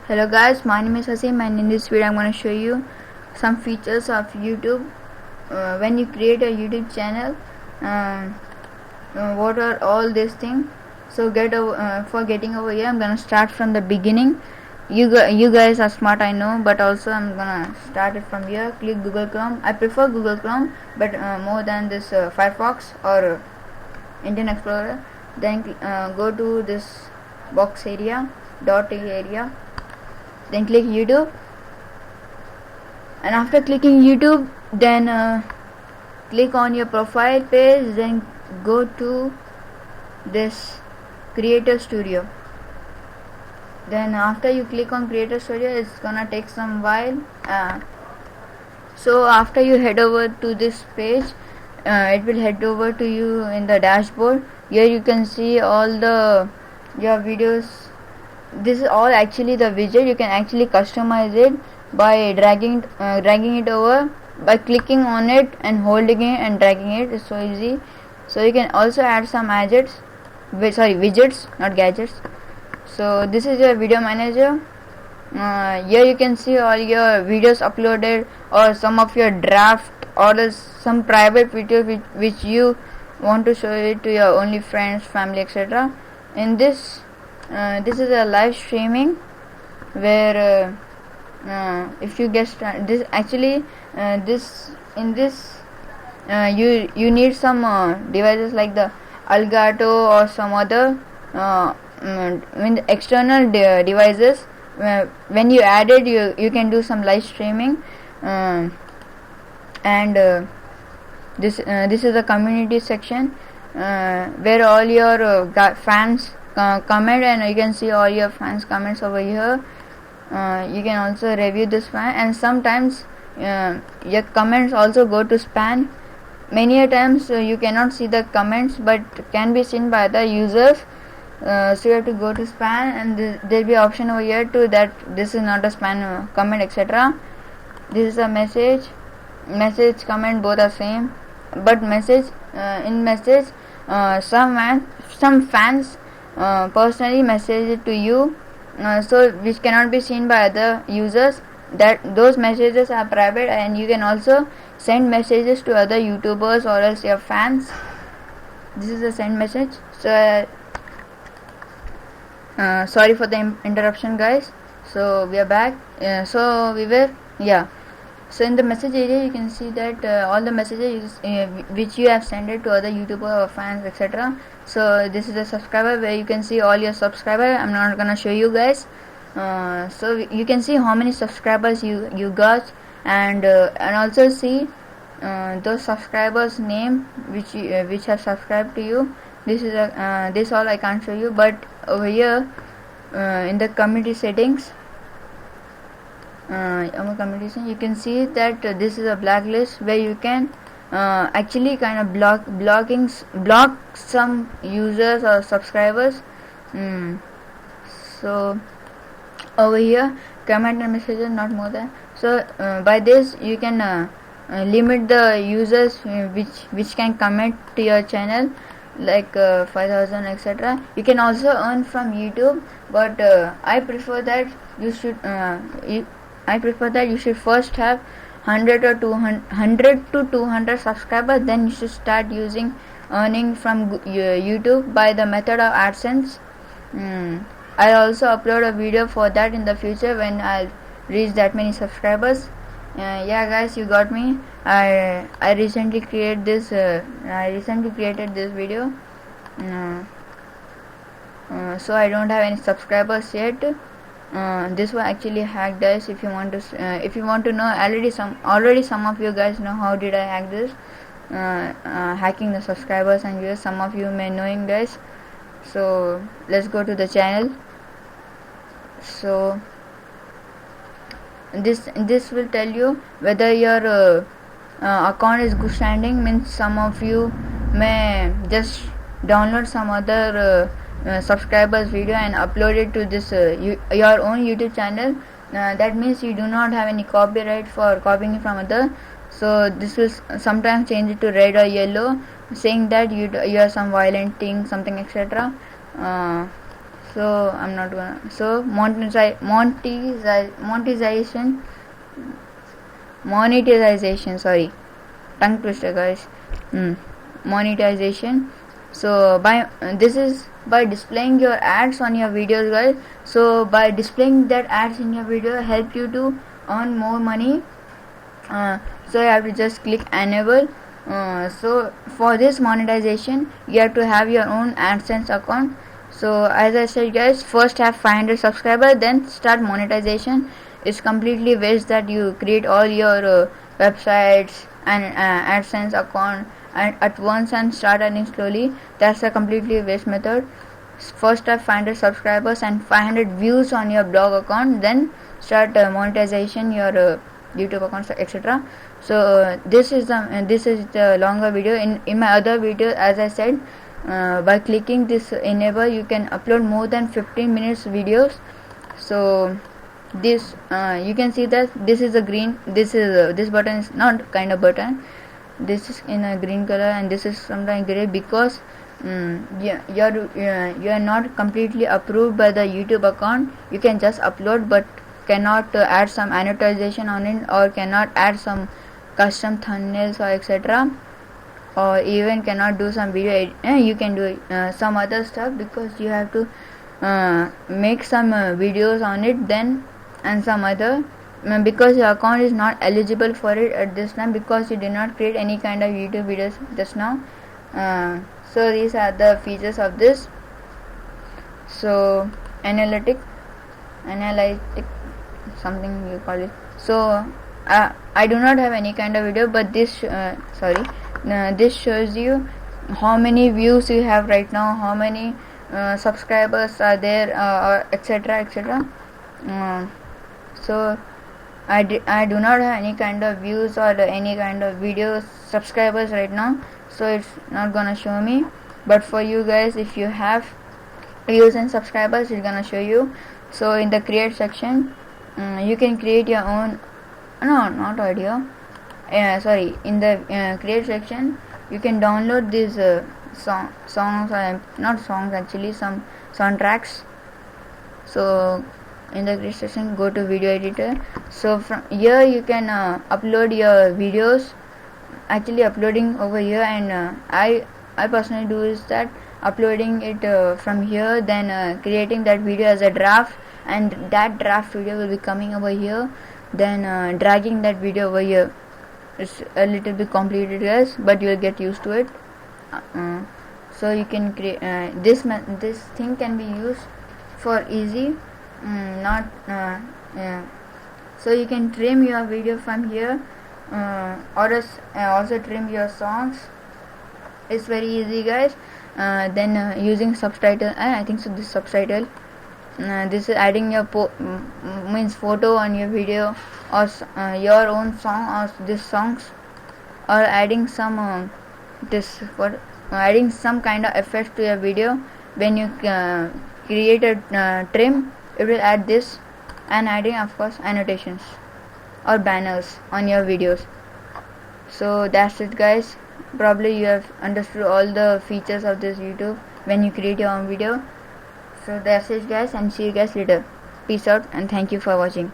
Hello guys, my name is Hasim and in this video I'm going to show you some features of YouTube. When you create a YouTube channel, what are all these things. So for getting over here, I'm going to start from the beginning. You guys are smart, I know, but also I'm going to start it from here. Click Google Chrome. I prefer Google Chrome, but more than this Firefox or Internet Explorer. Then go to this box area, dot area. Then click YouTube, and after clicking YouTube, then click on your profile page, then go to this Creator Studio. Then after you click on Creator Studio, it's gonna take some while. So after you head over to this page, it will head over to you in the dashboard. Here you can see all your videos. This is all actually the widget. You can actually customize it by dragging it over, by clicking on it and holding it and dragging it. It's so easy. So you can also add some widgets, not gadgets. So this is your video manager. Here you can see all your videos uploaded, or some of your draft, or some private videos which you want to show it to your only friends, family, etc. In this is a live streaming where if you get this actually you need some devices like the Elgato or some other external devices. When you add it, you can do some live streaming, and this is the community section where all your fans comment, and you can see all your fans comments over here. You can also review this fan, and sometimes your comments also go to spam. Many a times you cannot see the comments, but can be seen by the users. So you have to go to spam, and there will be option over here to that this is not a spam comment, etc. This is a message, comment, both are same, but in message some fans personally message it to you, so which cannot be seen by other users. That those messages are private, and you can also send messages to other YouTubers or else your fans. This is a send message. So sorry for the interruption, guys. So we are back. So in the message area, you can see that all the messages which you have sent it to other YouTuber or fans, etc. So this is a subscriber where you can see all your subscribers. I'm not gonna show you guys. So you can see how many subscribers you got, and also see those subscribers' name which have subscribed to you. This is this all I can't show you, but over here in the community settings. You can see that this is a blacklist where you can actually kind of block some users or subscribers. So over here, comment and messages, not more than. So by this you can limit the users which can comment to your channel, like 5,000, etc. You can also earn from YouTube, but I prefer that you should first have 100 to 200 subscribers. Then you should start earning from YouTube by the method of AdSense. I'll also upload a video for that in the future when I'll reach that many subscribers. Yeah, guys, you got me. I recently created this video. So I don't have any subscribers yet. This was actually hacked, guys. If you want to know, already some of you guys know how did I hack this, hacking the subscribers and viewers. Some of you may knowing, guys. So let's go to the channel. So this will tell you whether your account is good standing. Means some of you may just download some other subscribers video and upload it to this your own YouTube channel. That means you do not have any copyright for copying it from other. So this will sometimes change it to red or yellow, saying that you are some violent thing, something, etc. so I'm not gonna. So monetization, sorry, tongue twister, guys. Monetization. So by this is by displaying your ads on your videos, guys. So by displaying that ads in your video help you to earn more money. So you have to just click enable. So for this monetization you have to have your own AdSense account. So as I said, guys, first have 500 subscribers, then start monetization. It's completely waste that you create all your websites and AdSense account at once and start earning slowly. That's a completely waste method. First have 500 subscribers and 500 views on your blog account, then start monetization your YouTube accounts, etc. So this is the longer video. In my other video, as I said, by clicking this enable you can upload more than 15 minutes videos. So this you can see that this is a green, this button is not kind of button, this is in a green color and this is sometimes gray because you are not completely approved by the YouTube account. You can just upload but cannot add some annotation on it, or cannot add some custom thumbnails or etc., or even cannot do some video you can do some other stuff, because you have to make some videos on it then, and some other because your account is not eligible for it at this time, because you did not create any kind of YouTube videos just now. So these are the features of this. So analytic something you call it. So I do not have any kind of video, but this this shows you how many views you have right now, how many subscribers are there, or etc. etc. So I do not have any kind of views or any kind of videos subscribers right now, so it's not gonna show me. But for you guys, if you have views and subscribers, it's gonna show you. So in the create section, you can create your own, no, not audio, sorry, in the create section you can download these songs, or not songs actually, some soundtracks. So in the create section, go to video editor. So from here you can upload your videos, actually uploading over here, and I personally do is that uploading it from here, then creating that video as a draft, and that draft video will be coming over here, then dragging that video over here. It's a little bit complicated, guys, but you'll get used to it. So you can create this thing can be used for easy, so you can trim your video from here, or also trim your songs. It's very easy, guys. Then using subtitle, I think so this subtitle, this is adding your means photo on your video, or your own song, or this songs, or adding some adding some kind of effect to your video. When you create a trim, it will add this, and adding of course annotations or banners on your videos. So that's it, guys. Probably you have understood all the features of this YouTube when you create your own video. So that's it, guys, and see you guys later. Peace out and thank you for watching.